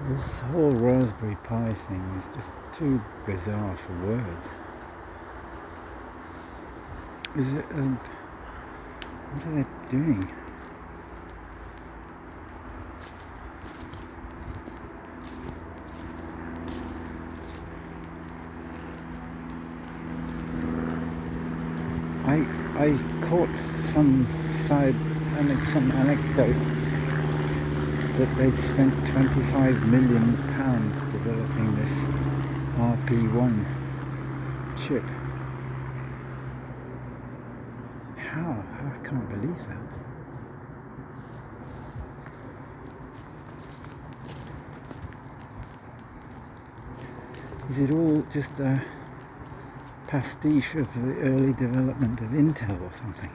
This whole Raspberry Pi thing is just too bizarre for words. Is it? What are they doing? I caught some anecdote that they'd spent £25 million developing this RP1 chip. How? I can't believe that. Is it all just a pastiche of the early development of Intel or something?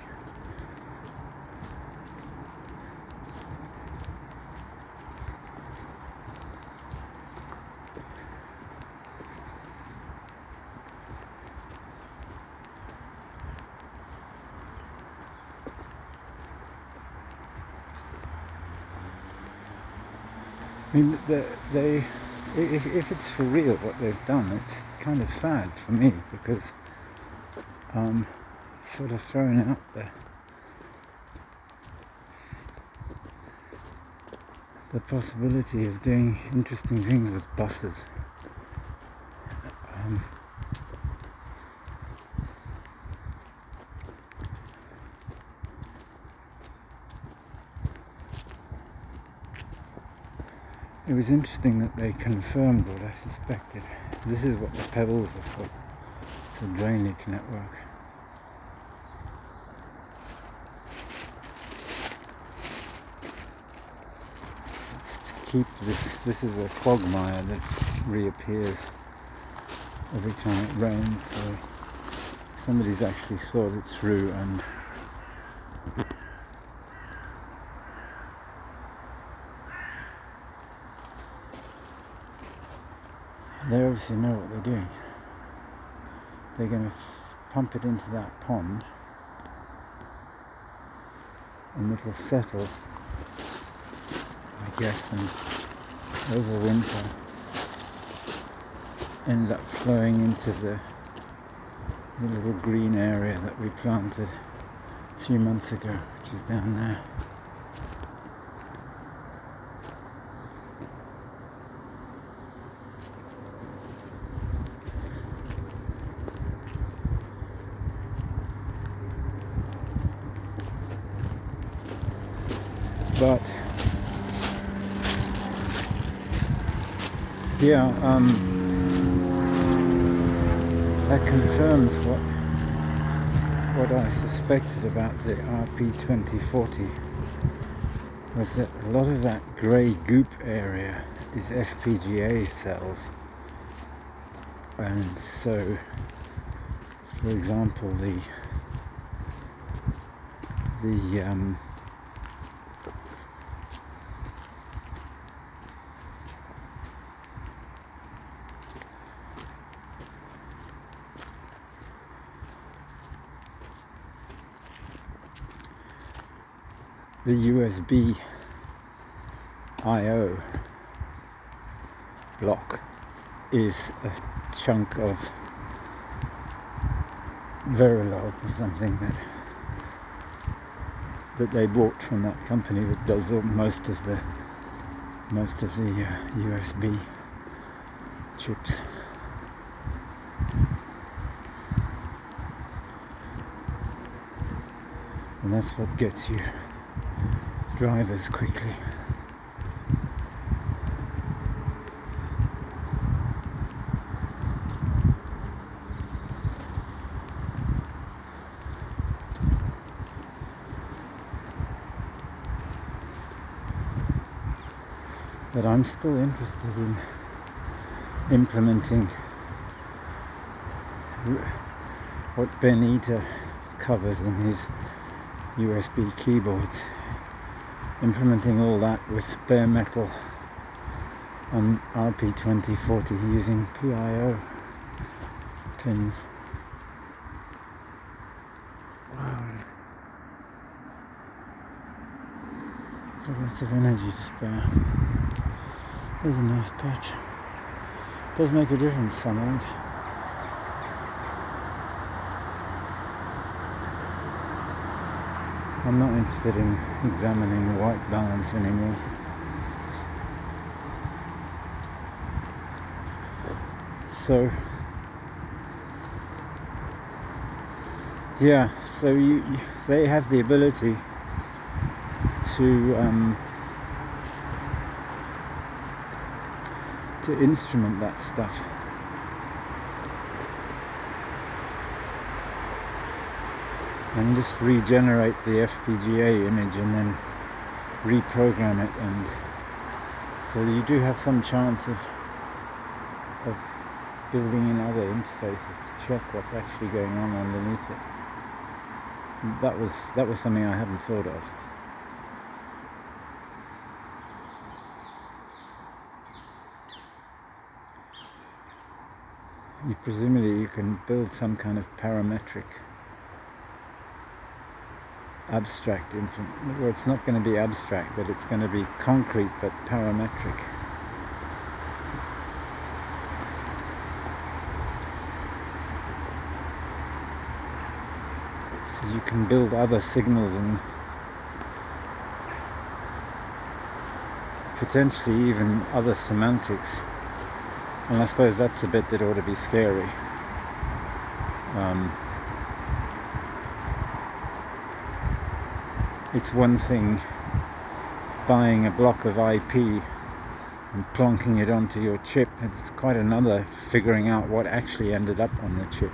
I mean, if it's for real what they've done, it's kind of sad for me because it's sort of thrown out the possibility of doing interesting things with buses. It was interesting that they confirmed what I suspected. This is what the pebbles are for. It's a drainage network. It's to keep this is a quagmire that reappears every time it rains, so somebody's actually thought it through and they obviously know what they're doing. They're going to pump it into that pond and it'll settle, I guess, and over winter end up flowing into the little green area that we planted a few months ago, which is down there. But yeah, that confirms what I suspected about the RP2040, was that a lot of that grey goop area is FPGA cells, and so, for example, the USB I/O block is a chunk of Verilog or something that they bought from that company that does most of the USB chips. And that's what gets you drivers quickly. But I'm still interested in implementing what Ben Eater covers in his USB keyboards, implementing all that with bare metal on RP2040 using PIO pins. Wow. Got lots of energy to spare. There's a nice patch. Does make a difference, sunlight. I'm not interested in examining white balance anymore. So yeah, so they have the ability to instrument that stuff. And just regenerate the FPGA image and then reprogram it, and so you do have some chance of building in other interfaces to check what's actually going on underneath it. That was something I hadn't thought of. Presumably you can build some kind of parametric abstract implement, well, it's not going to be abstract, but it's going to be concrete but parametric. So you can build other signals and potentially even other semantics. And I suppose that's the bit that ought to be scary. It's one thing buying a block of IP and plonking it onto your chip. It's quite another figuring out what actually ended up on the chip.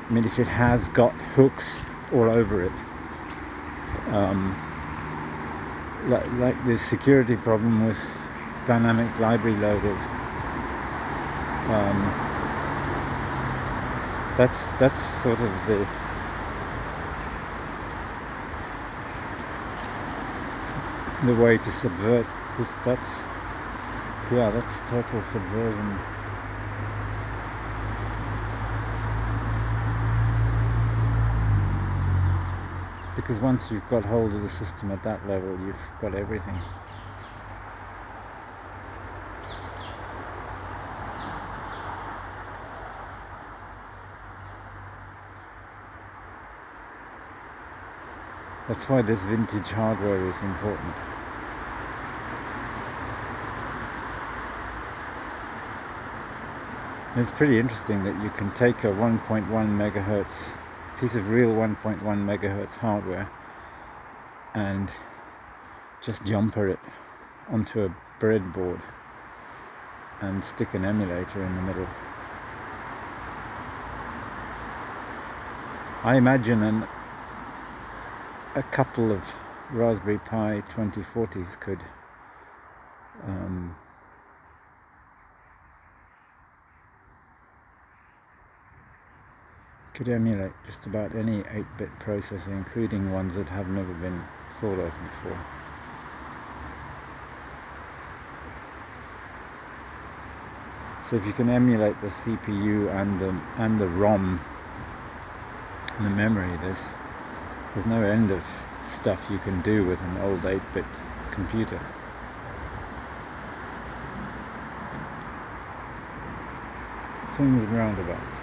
I mean, if it has got hooks all over it, like the security problem with dynamic library loaders, that's sort of the way to subvert this. That's total subversion. Because once you've got hold of the system at that level, you've got everything. That's why this vintage hardware is important. And it's pretty interesting that you can take a 1.1 megahertz piece of real 1.1 megahertz hardware and just jumper it onto a breadboard and stick an emulator in the middle. I imagine a couple of Raspberry Pi 2040s could emulate just about any 8-bit processor, including ones that have never been thought of before. So if you can emulate the CPU and the ROM and the memory, there's no end of stuff you can do with an old 8-bit computer. Swings and roundabouts.